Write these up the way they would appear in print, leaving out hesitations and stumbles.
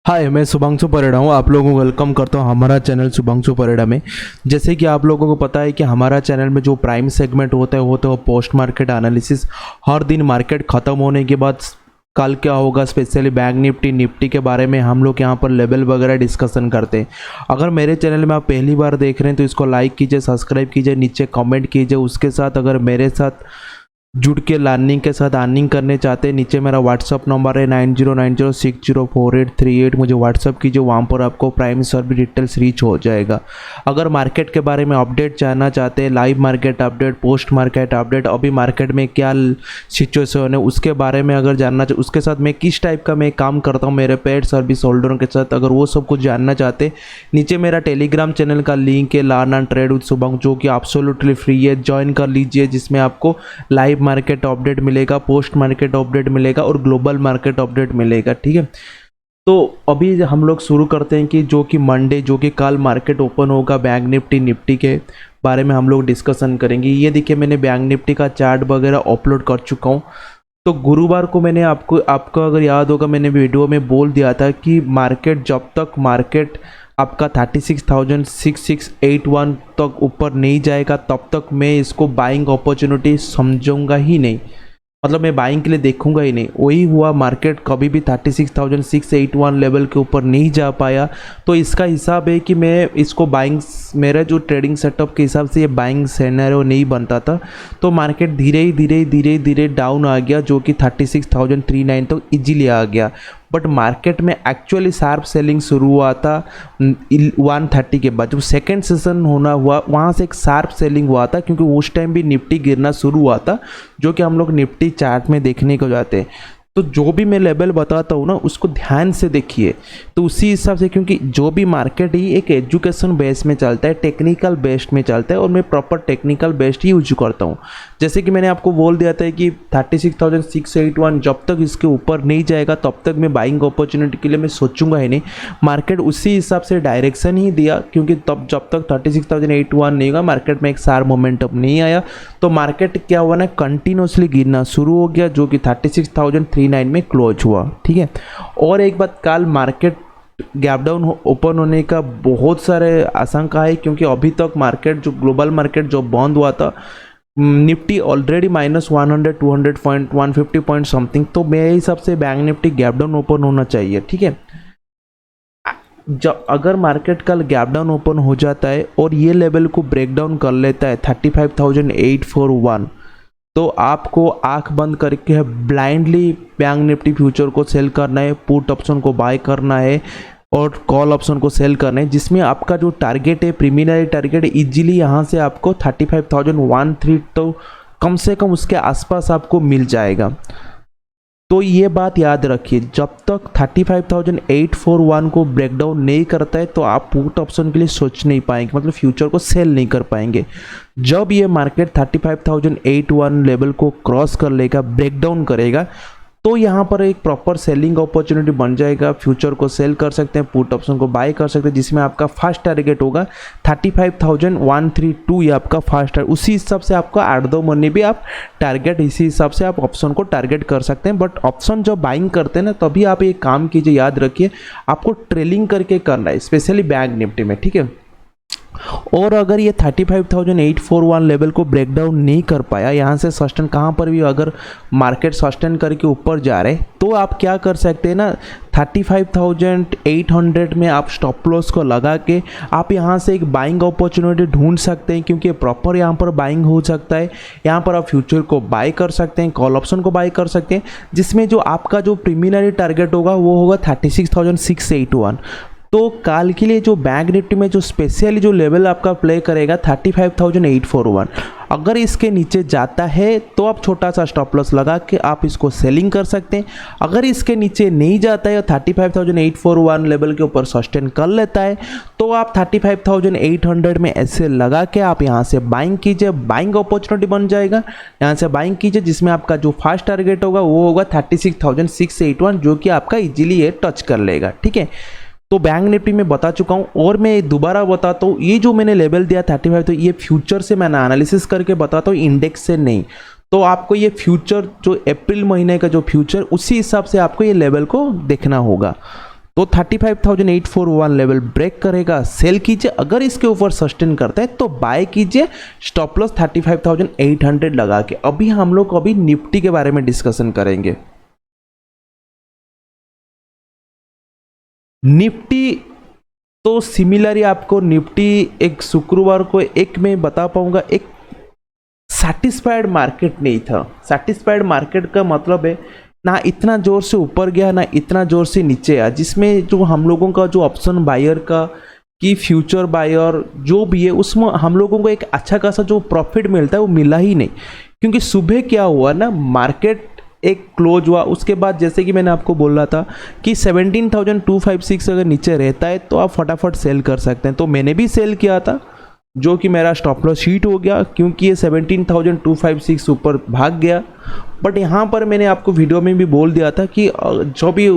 हाय, मैं शुभांशु परिड़ा हूँ। आप लोगों को वेलकम करता हूँ हमारा चैनल शुभांशु परिड़ा में। जैसे कि आप लोगों को पता है कि हमारा चैनल में जो प्राइम सेगमेंट होता है वो तो पोस्ट मार्केट एनालिसिस। हर दिन मार्केट ख़त्म होने के बाद कल क्या होगा, स्पेशली बैंक निफ्टी के बारे में हम लोग यहाँ पर लेवल वगैरह डिस्कशन करते हैं। अगर मेरे चैनल में आप पहली बार देख रहे हैं तो इसको लाइक कीजिए, सब्सक्राइब कीजिए, नीचे कमेंट कीजिए। उसके साथ अगर मेरे साथ जुड़ के लर्निंग के साथ अर्निंग करने चाहते हैं, नीचे मेरा व्हाट्सअप नंबर है 9090604838। मुझे व्हाट्सअप कीजिए, वहाँ पर आपको प्राइम सर्विस डिटेल्स रीच हो जाएगा। अगर मार्केट के बारे में अपडेट जानना चाहते हैं, live market update, post market update, अभी मार्केट में क्या सिचुएशन है उसके बारे में अगर जानना चाहे, उसके साथ मैं किस टाइप का मैं काम करता हूँ मेरे पेड सर्विस होल्डरों के साथ, अगर वो सब कुछ जानना चाहते हैं, नीचे मेरा टेलीग्राम चैनल का लिंक है, learn and trade with Shubham, जो कि एब्सोल्युटली फ्री है। ज्वाइन कर लीजिए, जिसमें आपको लाइव मार्केट अपडेट मिलेगा, पोस्ट मार्केट अपडेट मिलेगा और ग्लोबल मार्केट अपडेट मिलेगा। ठीक है, तो अभी हम लोग शुरू करते हैं कि जो कि मंडे, जो कि कल मार्केट ओपन होगा, बैंक निफ्टी के बारे में हम लोग डिस्कशन करेंगे। ये देखिए, मैंने बैंक निफ्टी का चार्ट वगैरह अपलोड कर चुका हूँ। तो गुरुवार को मैंने आपको अगर याद होगा, मैंने वीडियो में बोल दिया था कि मार्केट जब तक मार्केट आपका 36,6681 तक ऊपर नहीं जाएगा तब तक मैं इसको बाइंग अपॉर्चुनिटी समझूंगा ही नहीं, मतलब मैं बाइंग के लिए देखूंगा ही नहीं। वही हुआ, मार्केट कभी भी 36,681 लेवल के ऊपर नहीं जा पाया। तो इसका हिसाब है कि मैं इसको बाइंग, मेरा जो ट्रेडिंग सेटअप के हिसाब से ये बाइंग सिनेरियो नहीं बनता था। तो मार्केट धीरे धीरे डाउन आ गया, जो कि 36,039 तक इजीली आ गया। बट मार्केट में एक्चुअली शार्प सेलिंग शुरू हुआ था 130 के बाद, जब सेकेंड सेशन होना हुआ वहाँ से एक शार्प सेलिंग हुआ था, क्योंकि उस टाइम भी निफ्टी गिरना शुरू हुआ था, जो कि हम लोग निफ्टी चार्ट में देखने को जाते हैं। तो जो भी मैं लेवल बताता हूँ ना, उसको ध्यान से देखिए। तो उसी हिसाब से, क्योंकि जो भी मार्केट ही एक एजुकेशन बेस में चलता है, टेक्निकल बेस्ड में चलता है, और मैं प्रॉपर टेक्निकल बेस्ड ही यूज करता हूँ। जैसे कि मैंने आपको बोल दिया था कि 36,681 जब तक इसके ऊपर नहीं जाएगा तब तक मैं बाइंग अपॉर्चुनिटी के लिए मैं सोचूंगा ही नहीं। मार्केट उसी हिसाब से डायरेक्शन ही दिया, क्योंकि तब जब तक 36,081 नहीं होगा, मार्केट में एक शार्प मोमेंटम नहीं आया। तो मार्केट क्या हुआ ना, कंटिन्यूसली गिरना शुरू हो गया, जो कि 36,039 में क्लोज हुआ। ठीक है, और एक बात, कल मार्केट गैप डाउन ओपन होने का बहुत सारे आशंका है, क्योंकि अभी तक मार्केट जो ग्लोबल मार्केट जो बंद हुआ था, Nifty already -100 200 point 150 point something. तो मेरे हिसाब से bank Nifty gap down open होना चाहिए। ठीक है, जब अगर मार्केट कल गैप डाउन ओपन हो जाता है और ये लेवल को ब्रेक डाउन कर लेता है 35,841, तो आपको आंख बंद करके ब्लाइंडली बैंक निफ्टी फ्यूचर को सेल करना है, पुट ऑप्शन को बाय करना है और कॉल ऑप्शन को सेल करना है, जिसमें आपका जो टारगेट है, प्रीमिनरी टारगेट, इजीली यहाँ से आपको 35,013 तो कम से कम उसके आसपास आपको मिल जाएगा। तो ये बात याद रखिए, जब तक 35,841 को ब्रेकडाउन नहीं करता है तो आप पुट ऑप्शन के लिए सोच नहीं पाएंगे, मतलब फ्यूचर को सेल नहीं कर पाएंगे। जब ये मार्केट 35,081 लेवल को क्रॉस कर लेगा, ब्रेकडाउन करेगा, तो यहाँ पर एक प्रॉपर सेलिंग अपॉर्चुनिटी बन जाएगा। फ्यूचर को सेल कर सकते हैं, पुट ऑप्शन को बाय कर सकते हैं, जिसमें आपका फर्स्ट टारगेट होगा 35,132, ये आपका फर्स्ट है। उसी हिसाब से आपका 8-2 महीने भी आप टारगेट, इसी हिसाब से आप ऑप्शन को टारगेट कर सकते हैं। बट ऑप्शन जब बाइंग करते हैं ना, तभी आप एक काम कीजिए, याद रखिए, आपको ट्रेलिंग करके करना है, स्पेशली बैंक निफ्टी में। ठीक है, और अगर ये 35,841 लेवल को ब्रेक डाउन नहीं कर पाया, यहाँ से सस्टेन, कहाँ पर भी अगर मार्केट सस्टेन करके ऊपर जा रहे, तो आप क्या कर सकते हैं ना, 35,800 में आप स्टॉप लॉस को लगा के आप यहाँ से एक बाइंग अपॉर्चुनिटी ढूंढ सकते हैं, क्योंकि प्रॉपर यहाँ पर बाइंग हो सकता है। यहाँ पर आप फ्यूचर को बाय कर सकते हैं, कॉल ऑप्शन को बाय कर सकते हैं, जिसमें जो आपका जो प्रीमिनरी टारगेट होगा वो होगा 36,681। तो काल के लिए जो बैंक निफ्टी में जो स्पेशली जो लेवल आपका प्ले करेगा 35,841, अगर इसके नीचे जाता है तो आप छोटा सा स्टॉप लॉस लगा के आप इसको सेलिंग कर सकते हैं। अगर इसके नीचे नहीं जाता है, 35,841 लेवल के ऊपर सस्टेन कर लेता है, तो आप 35,800 में ऐसे लगा के आप यहाँ से बाइंग कीजिए, बाइंग अपॉर्चुनिटी बन जाएगा। यहाँ से बाइंग कीजिए, जिसमें आपका जो फर्स्ट टारगेट होगा वो होगा 36,681, जो कि आपका इजीली ये टच कर लेगा। ठीक है, तो बैंक निफ्टी में बता चुका हूँ, और मैं दोबारा बताता हूँ, ये जो मैंने लेवल दिया 35, तो ये फ्यूचर से मैंने एनालिसिस करके बताता हूँ, इंडेक्स से नहीं। तो आपको ये फ्यूचर जो अप्रैल महीने का जो फ्यूचर, उसी हिसाब से आपको ये लेवल को देखना होगा। तो 35,841 लेवल ब्रेक करेगा, सेल कीजिए। अगर इसके ऊपर सस्टेन करता है तो बाय कीजिए, स्टॉप लॉस 35,800 लगा के। अभी हम लोग अभी निफ्टी के बारे में डिस्कशन करेंगे। निफ्टी तो सिमिलरली आपको निफ्टी एक शुक्रवार को एक मैं बता पाऊंगा, एक सैटिस्फाइड मार्केट नहीं था। सैटिस्फाइड मार्केट का मतलब है ना इतना जोर से ऊपर गया ना इतना जोर से नीचे आया, जिसमें जो हम लोगों का जो ऑप्शन बायर का कि फ्यूचर बायर जो भी है उसमें हम लोगों को एक अच्छा खासा जो प्रॉफिट मिलता है वो मिला ही नहीं। क्योंकि सुबह क्या हुआ ना, मार्केट एक क्लोज हुआ, उसके बाद जैसे कि मैंने आपको बोला था कि 17,256 अगर नीचे रहता है तो आप फटाफट सेल कर सकते हैं। तो मैंने भी सेल किया था, जो कि मेरा स्टॉप लॉस हीट हो गया क्योंकि ये 17,256 ऊपर भाग गया। बट यहाँ पर मैंने आपको वीडियो में भी बोल दिया था कि जो भी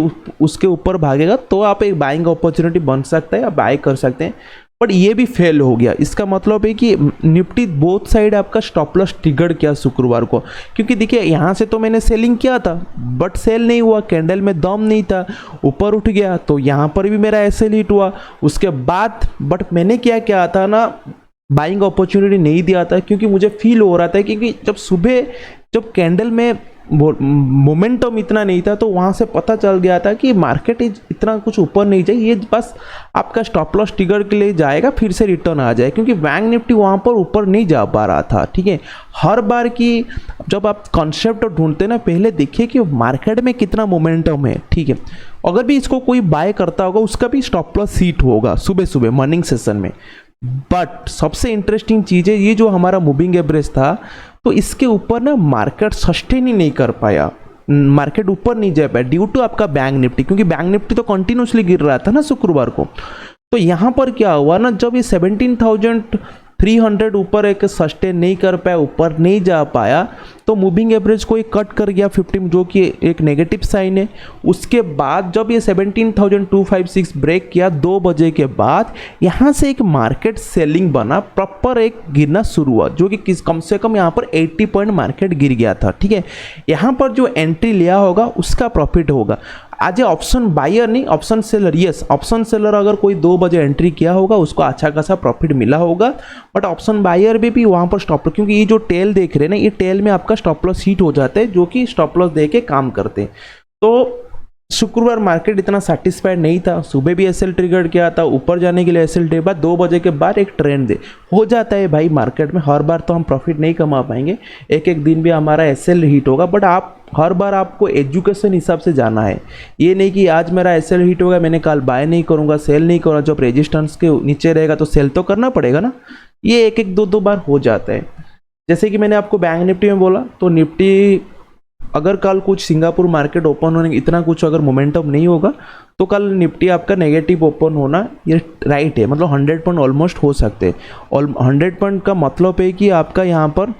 उसके ऊपर भागेगा तो आप एक बाइंग अपॉर्चुनिटी बन सकता है या बाय कर सकते हैं। बट ये भी फेल हो गया। इसका मतलब है कि निफ्टी बोथ साइड आपका स्टॉप लॉस ट्रिगर किया शुक्रवार को। क्योंकि देखिए यहाँ से तो मैंने सेलिंग किया था बट सेल नहीं हुआ, कैंडल में दम नहीं था, ऊपर उठ गया तो यहाँ पर भी मेरा एसएल हिट हुआ। उसके बाद बट मैंने क्या था ना, बाइंग अपॉर्चुनिटी नहीं दिया था क्योंकि मुझे फील हो रहा था क्योंकि जब सुबह जब कैंडल में मोमेंटम इतना नहीं था तो वहाँ से पता चल गया था कि मार्केट इतना कुछ ऊपर नहीं जाए, ये बस आपका स्टॉप लॉस ट्रिगर के लिए जाएगा, फिर से रिटर्न आ जाए। क्योंकि बैंक निफ्टी वहाँ पर ऊपर नहीं जा पा रहा था। ठीक है, हर बार की जब आप कॉन्सेप्ट ढूंढते ना, पहले देखिए कि मार्केट में कितना मोमेंटम है। ठीक है, अगर भी इसको कोई बाय करता होगा उसका भी स्टॉप लॉस हिट होगा सुबह सुबह मॉर्निंग सेशन में। बट सबसे इंटरेस्टिंग चीज़ है, ये जो हमारा मूविंग एवरेज था तो इसके ऊपर ना मार्केट सस्टेन ही नहीं कर पाया, मार्केट ऊपर नहीं जा पाया ड्यू टू आपका बैंक निफ्टी। क्योंकि बैंक निफ्टी तो कंटिन्यूसली गिर रहा था ना शुक्रवार को। तो यहाँ पर क्या हुआ ना, जब ये 17,300 ऊपर एक सस्टेन नहीं कर पाया, ऊपर नहीं जा पाया, तो मूविंग एवरेज को एक कट कर गया 50, जो कि एक नेगेटिव साइन है। उसके बाद जब ये 17,256 ब्रेक किया 2 बजे के बाद, यहाँ से एक मार्केट सेलिंग बना, प्रॉपर एक गिरना शुरू हुआ, जो कि कम से कम यहाँ पर 80 पॉइंट मार्केट गिर गया था। ठीक है, यहाँ पर जो एंट्री लिया होगा उसका प्रॉफिट होगा। आज ऑप्शन बायर नहीं, option seller, yes option seller अगर कोई 2 बजे एंट्री किया होगा उसको अच्छा खासा प्रॉफिट मिला होगा। बट ऑप्शन बायर भी वहाँ पर स्टॉप, क्योंकि ये जो टेल देख रहे हैं ना, ये टेल में आपका स्टॉप लॉस हिट हो जाते हैं, जो कि स्टॉप लॉस दे के काम करते हैं। तो शुक्रवार मार्केट इतना सेटिस्फाइड नहीं था, सुबह भी एसएल ट्रिगर किया था, ऊपर जाने के लिए एसएल डे बाद 2 बजे के बाद एक ट्रेंड दे हो जाता है भाई मार्केट में। हर बार तो हम प्रॉफिट नहीं कमा पाएंगे, एक एक दिन भी हमारा एसएल हिट होगा। बट आप हर बार आपको एजुकेशन हिसाब से जाना है, ये नहीं कि आज मेरा एसएल हिट होगा मैंने कल बाय नहीं करूँगा, सेल नहीं करूँगा। जब रेजिस्टेंस के नीचे रहेगा तो सेल तो करना पड़ेगा ना, ये एक एक दो बार हो जाता है। जैसे कि मैंने आपको बैंक निफ्टी में बोला, तो निफ्टी अगर कल कुछ सिंगापुर मार्केट ओपन होने इतना कुछ अगर मोमेंटम नहीं होगा तो कल निफ्टी आपका नेगेटिव ओपन होना ये राइट है। मतलब 100 पॉइंट ऑलमोस्ट हो सकते हैं। और 100 पॉइंट का मतलब है कि आपका यहाँ पर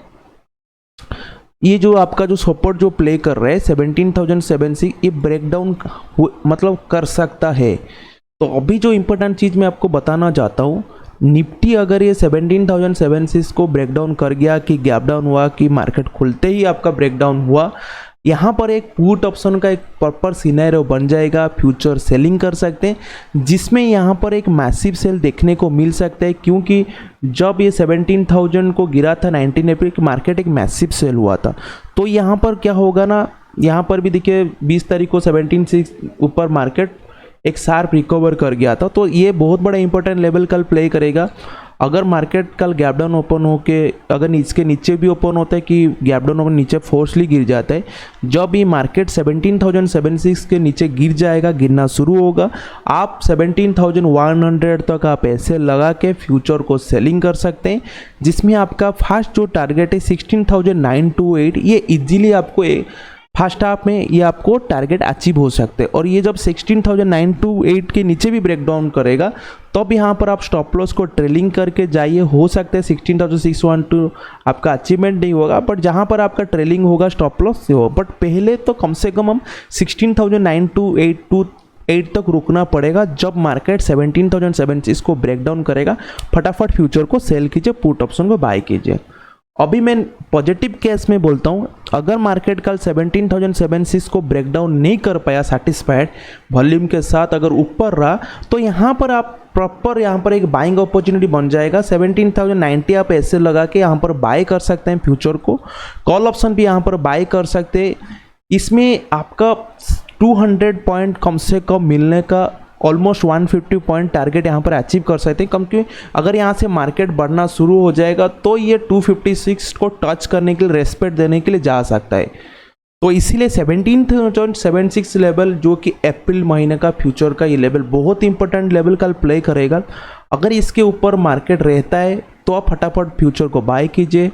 ये जो आपका जो सपोर्ट जो प्ले कर रहा है 17,070, ये ब्रेकडाउन मतलब कर सकता है। तो अभी जो इंपॉर्टेंट चीज़ मैं आपको बताना चाहता हूँ, निफ्टी अगर ये 17,076 को ब्रेकडाउन कर गया कि गैप डाउन हुआ कि मार्केट खुलते ही आपका ब्रेकडाउन हुआ, यहाँ पर एक पुट ऑप्शन का एक प्रॉपर सिनेरियो बन जाएगा, फ्यूचर सेलिंग कर सकते हैं, जिसमें यहाँ पर एक मैसिव सेल देखने को मिल सकता है। क्योंकि जब ये 17,000 को गिरा था 19 अप्रैल की मार्केट, एक मैसिव सेल हुआ था। तो यहाँ पर क्या होगा ना, यहाँ पर भी देखिए 20 तारीख को 17,600 ऊपर मार्केट एक शार्प रिकवर कर गया था। तो ये बहुत बड़ा इंपॉर्टेंट लेवल कल प्ले करेगा। अगर मार्केट कल गैप डाउन ओपन होके अगर इसके नीचे भी ओपन होता है कि गैप डाउन ओपन नीचे फोर्सली गिर जाता है, जब ये मार्केट 17,076 के नीचे गिर जाएगा, गिरना शुरू होगा, आप 17,100 तक आप ऐसे लगा के फ्यूचर को सेलिंग कर सकते हैं, जिसमें आपका फर्स्ट जो टारगेट है 16,928, ये इजीली आपको फर्स्ट हाफ में ये आपको टारगेट अचीव हो सकते हैं। और ये जब 16,928 के नीचे भी ब्रेक डाउन करेगा तब यहाँ पर आप स्टॉप लॉस को ट्रेलिंग करके जाइए। हो सकता है 16,612 आपका अचीवमेंट नहीं होगा, बट जहाँ पर आपका ट्रेलिंग होगा स्टॉप लॉस से हो। बट पहले तो कम से कम हम 16,928 तक रुकना पड़ेगा। जब मार्केट 17,076 को ब्रेक डाउन करेगा, फटाफट फ्यूचर को सेल कीजिए, पुट ऑप्शन को बाय कीजिए। अभी मैं पॉजिटिव केस में बोलता हूँ, अगर मार्केट कल 17,076 को ब्रेक डाउन नहीं कर पाया सेटिस्फाइड वॉल्यूम के साथ, अगर ऊपर रहा तो यहाँ पर आप प्रॉपर यहाँ पर एक बाइंग अपॉर्चुनिटी बन जाएगा। 17,090 आप ऐसे लगा के यहाँ पर बाय कर सकते हैं फ्यूचर को, कॉल ऑप्शन भी यहाँ पर बाय कर सकते हैं। इसमें आपका 200 पॉइंट कम से कम मिलने का ऑलमोस्ट 150 पॉइंट टारगेट यहाँ पर अचीव कर सकते हैं, क्योंकि अगर यहाँ से मार्केट बढ़ना शुरू हो जाएगा तो ये 256 को टच करने के लिए, रेस्पेक्ट देने के लिए जा सकता है। तो इसीलिए 17,076 लेवल जो कि अप्रैल महीने का फ्यूचर का ये लेवल बहुत इंपॉर्टेंट लेवल कल प्ले करेगा। अगर इसके ऊपर मार्केट रहता है तो आप फटाफट फ्यूचर को बाय कीजिए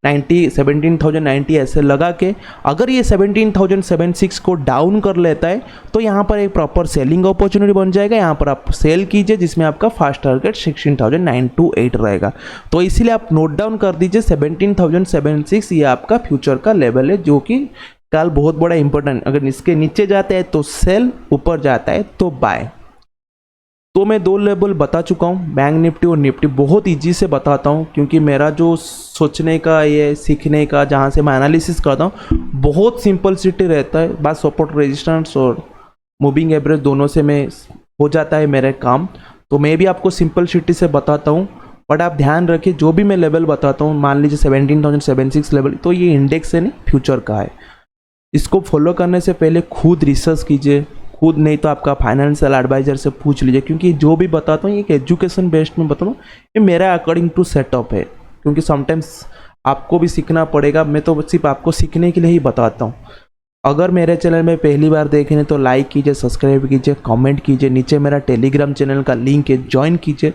17,090 ऐसे लगा के। अगर ये 17,076 को डाउन कर लेता है तो यहाँ पर एक प्रॉपर सेलिंग अपॉर्चुनिटी बन जाएगा, यहाँ पर आप सेल कीजिए जिसमें आपका फास्ट टारगेट 16,928 रहेगा। तो इसीलिए आप नोट डाउन कर दीजिए 17,076 ये आपका फ्यूचर का लेवल है, जो कि कल बहुत बड़ा इंपॉर्टेंट। अगर इसके नीचे जाता है तो सेल, ऊपर जाता है तो बाय। तो मैं 2 लेवल बता चुका हूँ, बैंक निफ्टी और निफ्टी बहुत इजी से बताता हूँ, क्योंकि मेरा जो सोचने का, ये सीखने का, जहाँ से मैं एनालिसिस करता हूँ बहुत सिंपलिसिटी रहता है। बस सपोर्ट रेजिस्टेंस और मूविंग एवरेज दोनों से मैं हो जाता है मेरे काम। तो मैं भी आपको सिंपलिसिटी से बताता हूँ, बट आप ध्यान रखिए जो भी मैं लेवल बताता हूँ, मान लीजिए 17,076 लेवल, तो ये इंडेक्स है नहीं, फ्यूचर का है। इसको फॉलो करने से पहले खुद रिसर्च कीजिए, खुद नहीं तो आपका फाइनेंशियल एडवाइजर से पूछ लीजिए, क्योंकि जो भी बताता हूँ ये एक एजुकेशन बेस्ड में बताता हूँ, ये मेरा अकॉर्डिंग टू सेटअप है, क्योंकि समटाइम्स आपको भी सीखना पड़ेगा। मैं तो सिर्फ आपको सीखने के लिए ही बताता हूँ। अगर मेरे चैनल में पहली बार देख रहे हैं तो लाइक कीजिए, सब्सक्राइब कीजिए, कमेंट कीजिए। नीचे मेरा टेलीग्राम चैनल का लिंक है, ज्वाइन कीजिए,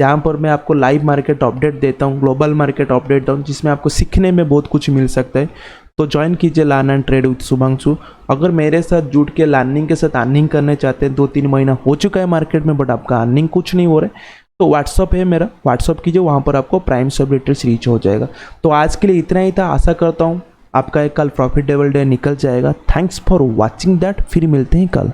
जहाँ पर मैं आपको लाइव मार्केट अपडेट देता हूँ, ग्लोबल मार्केट अपडेट देता हूँ, जिसमें आपको सीखने में बहुत कुछ मिल सकता है। तो ज्वाइन कीजिए learn and trade with Shubhanshu. अगर मेरे साथ जुड़ के लर्निंग के साथ अर्निंग करने चाहते हैं, 2-3 महीना हो चुका है मार्केट में बट आपका अर्निंग कुछ नहीं हो रहा है, तो व्हाट्सअप है मेरा, व्हाट्सअप कीजिए, वहाँ पर आपको प्राइम सब डिटेल्स रीच हो जाएगा। तो आज के लिए इतना ही था। आशा करता हूँ आपका एक कल प्रॉफिटेबल डे निकल जाएगा। Thanks for watching that. फिर मिलते हैं कल।